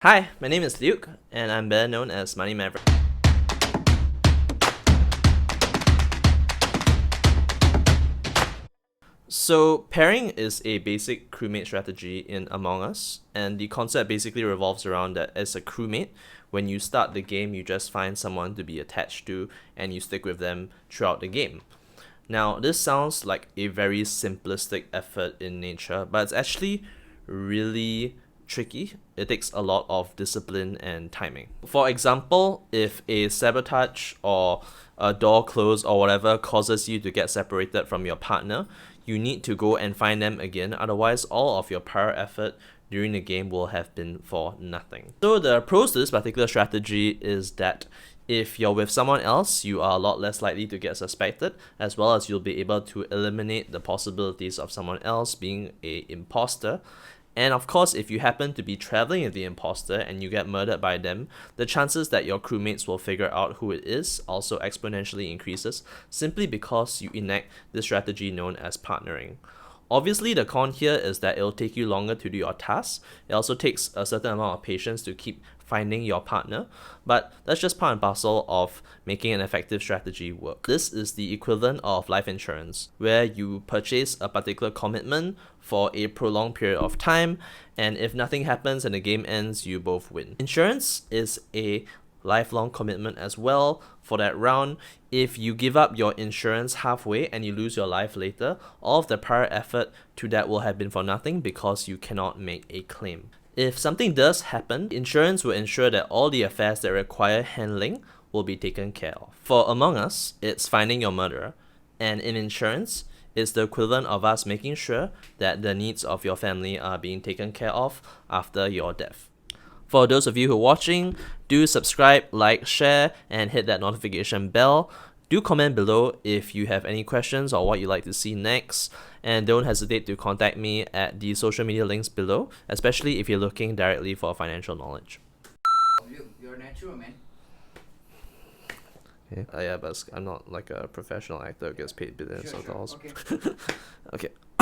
Hi, my name is Luke, and I'm better known as Money Maverick. So, pairing is a basic crewmate strategy in Among Us, and the concept basically revolves around that as a crewmate, when you start the game, you just find someone to be attached to, and you stick with them throughout the game. Now, this sounds like a very simplistic effort in nature, but it's actually really tricky. It takes a lot of discipline and timing. For example, if a sabotage or a door close or whatever causes you to get separated from your partner, you need to go and find them again, otherwise all of your prior effort during the game will have been for nothing. So the pros to this particular strategy is that if you're with someone else, you are a lot less likely to get suspected, as well as you'll be able to eliminate the possibilities of someone else being a imposter. And of course, if you happen to be traveling with the imposter and you get murdered by them, the chances that your crewmates will figure out who it is also exponentially increases, simply because you enact this strategy known as partnering. Obviously, the con here is that it'll take you longer to do your tasks. It also takes a certain amount of patience to keep finding your partner, but that's just part and parcel of making an effective strategy work. This is the equivalent of life insurance, where you purchase a particular commitment for a prolonged period of time, and if nothing happens and the game ends, you both win. Insurance is a lifelong commitment as well. For that round, if you give up your insurance halfway and you lose your life later, all of the prior effort to that will have been for nothing because you cannot make a claim. If something does happen, insurance will ensure that all the affairs that require handling will be taken care of. For Among Us, it's finding your murderer, and in insurance, it's the equivalent of us making sure that the needs of your family are being taken care of after your death. For those of you who are watching, do subscribe, like, share, and hit that notification bell. Do comment below if you have any questions or what you'd like to see next. And don't hesitate to contact me at the social media links below, especially if you're looking directly for financial knowledge. You're natural, man. Yeah, but I'm not like a professional actor who gets paid billions of dollars. Okay. Okay.